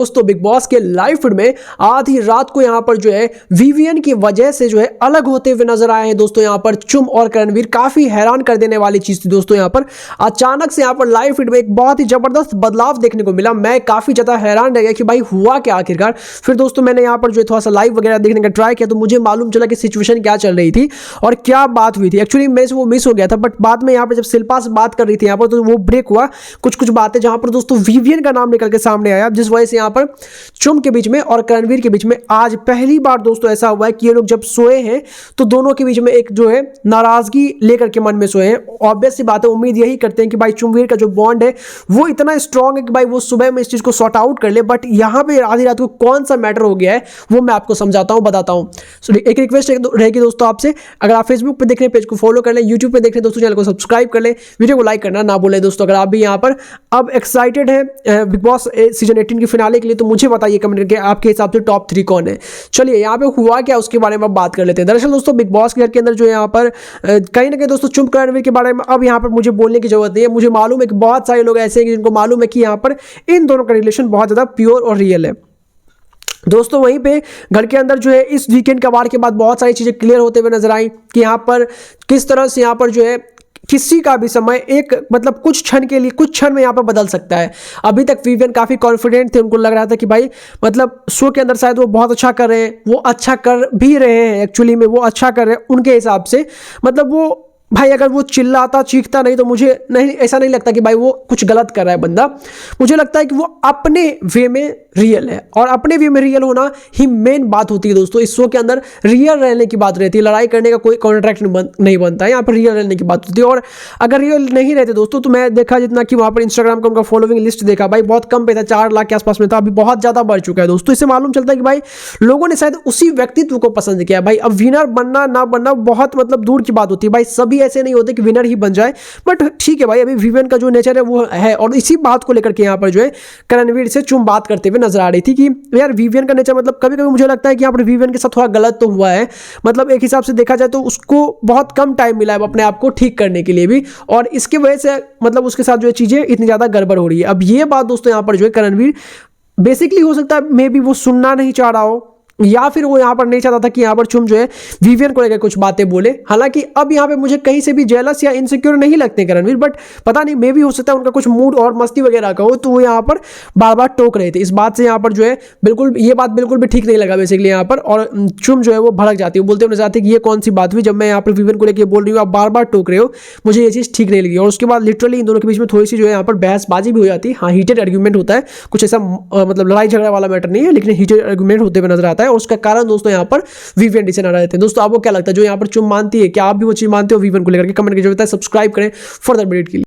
दोस्तों big boss के live feed में आधी रात को यहाँ पर जो है विवियन की वजह से जो है अलग होते हुए नजर आए हैं दोस्तों। यहाँ पर चुम और करणवीर काफी हैरान कर देने वाली चीज थी दोस्तों। यहाँ पर अचानक से यहाँ पर लाइव फीड में एक बहुत ही जबरदस्त बदलाव देखने को मिला। मैं काफी ज्यादा हैरान रह गया कि भाई हुआ क्या आखिरकार। फिर दोस्तों मैंने यहाँ पर जो है थोड़ा सा लाइव वगैरह देखने का ट्राई किया तो मुझे मालूम चला कि सिचुएशन क्या चल रही थी और क्या बात हुई थी। एक्चुअली मेरे से वो मिस हो गया था, बट बाद में यहाँ पर जब शिल्पा से बात कर रही थी यहाँ पर तो वो ब्रेक हुआ कुछ बातें जहां पर दोस्तों विवियन का नाम निकल के सामने आया, जिस वजह से यहाँ पर चुम के बीच में और करणवीर के बीच में आज पहली बार दोस्तों ऐसा हुआ है कि ये लोग जब सोए हैं तो दोनों के बीच में एक जो है नाराजगी लेकर के मन में सोए हैं। ऑब्वियस सी बात है, उम्मीद यही करते हैं कि भाई चुमवीर का जो बॉन्ड है वो इतना स्ट्रांग है कि भाई वो सुबह में इस चीज को सॉर्ट आउट कर ले। बट यहाँ पे आधी रात को कौन सा मैटर हो गया है वो मैं आपको समझाता हूँ, बताता हूँ। सो एक रिक्वेस्ट रहेगी दोस्तों आपसे, अगर आप फेसबुक पे देख रहे हैं पेज को फॉलो कर लें, यूट्यूब पे देख रहे हैं दोस्तों चैनल को सब्सक्राइब कर लें, वीडियो को लाइक करना ना भूलें दोस्तों। अगर आप भी यहाँ पर अब एक्साइटेड है बिग बॉस सीजन 18 के फिनाले के लिए तो मुझे बताइए कमेंट करके आपके हिसाब से टॉप 3 कौन है। चलिए यहाँ पे हुआ क्या उसके बारे में बात कर लेते हैं। दरअसल दोस्तों बिग बॉस के घर के अंदर जो है यहाँ पर कहीं ना कहीं दोस्तों चुम करणवीर के बारे में अब यहाँ पर मुझे बोलने की जरूरत नहीं है। मुझे मालूम है कि बहुत सारे लोग ऐसे हैं जिनको मालूम है कि यहाँ पर इन दोनों का रिलेशन बहुत ज्यादा प्योर और रियल है दोस्तों। वहीं पे घर के अंदर जो है इस वीकेंड का वार के बाद बहुत सारी चीजें क्लियर होते हुए नजर आई कि यहाँ पर किस तरह से यहाँ पर जो है किसी का भी समय एक मतलब कुछ क्षण के लिए कुछ क्षण में यहाँ पर बदल सकता है। अभी तक विवियन काफी कॉन्फिडेंट थे, उनको लग रहा था कि भाई मतलब शो के अंदर शायद वो बहुत अच्छा कर रहे हैं, वो अच्छा कर भी रहे हैं, एक्चुअली में वो अच्छा कर रहे हैं उनके हिसाब से। मतलब वो भाई अगर वो चिल्लाता चीखता नहीं तो मुझे नहीं ऐसा नहीं लगता कि भाई वो कुछ गलत कर रहा है बंदा। मुझे लगता है कि वो अपने वे में रियल है और अपने वे में रियल होना ही मेन बात होती है दोस्तों। इस शो के अंदर रियल रहने की बात रहती है, लड़ाई करने का कोई कॉन्ट्रैक्ट नहीं बनता है, यहाँ पर रियल रहने की बात होती है। और अगर रियल नहीं रहते दोस्तों तो मैं देखा जितना कि वहाँ पर इंस्टाग्राम का उनका फॉलोइंग लिस्ट देखा भाई बहुत कम पे था, 4 लाख के आसपास में था, अभी बहुत ज़्यादा बढ़ चुका है दोस्तों। इससे मालूम चलता है कि भाई लोगों ने शायद उसी व्यक्तित्व को पसंद किया। भाई अब विनर बनना ना बनना बहुत मतलब दूर की बात होती है भाई, सभी ऐसे नहीं होते कि विनर ही बन जाए। बट ठीक है भाई, अभी विवियन का जो नेचर है वो है और इसी बात को लेकर के यहाँ पर जो है करणवीर से चुम बात करते हुए नजर आ रही थी कि यार विवियन का नेचर मतलब कभी कभी मुझे लगता है कि यहाँ पर विवियन के साथ थोड़ा गलत तो हुआ है। मतलब एक हिसाब से देखा जाए तो उसको बहुत कम टाइम मिला है अपने आप को ठीक करने के लिए भी, और इसके वजह से मतलब उसके साथ जो है चीजें इतनी ज्यादा गड़बड़ हो रही है। अब ये बात दोस्तों यहाँ पर जो है करणवीर बेसिकली हो सकता है मे बी वो सुनना नहीं चाह रहा हो या फिर वो यहाँ पर नहीं चाहता था कि यहाँ पर चुम जो है विवियन को लेकर कुछ बातें बोले। हालांकि अब यहाँ पे मुझे कहीं से भी जेलस या इनसिक्योर नहीं लगते करणवीर, बट पता नहीं मे भी हो सकता है उनका कुछ मूड और मस्ती वगैरह का हो तो वो यहाँ पर बार बार टोक रहे थे। इस बात से यहाँ पर जो है बिल्कुल ये बात बिल्कुल भी ठीक नहीं लगा बेसिकली यहाँ पर, और चुम जो है वो भड़क जाती है, बोलते हुए चाहते कि ये कौन सी बात हुई जब मैं यहाँ पर विवियन को लेकर बोल रही हूँ आप बार बार टोक रहे हो, मुझे ये चीज़ ठीक नहीं लगी। और उसके बाद लिटरली इन दोनों के बीच में थोड़ी सी जो है यहाँ पर बहसबाजी भी हो जाती है। हाँ हीटेड आर्ग्यूमेंट होता है, कुछ ऐसा मतलब लड़ाई झगड़ा वाला मैटर नहीं है लेकिन हीटेड आर्ग्यूमेंट होते हुए नजर आता है और उसका कारण दोस्तों यहाँ पर विवियन डिसीजन आ रहे थे। दोस्तों आपको क्या लगता है जो यहाँ पर चुम मानती है, क्या आप भी वो चीज मानते हो विवियन को लेकर के? कमेंट करके जो बताएं, सब्सक्राइब करें फर्दर अपडेट के लिए।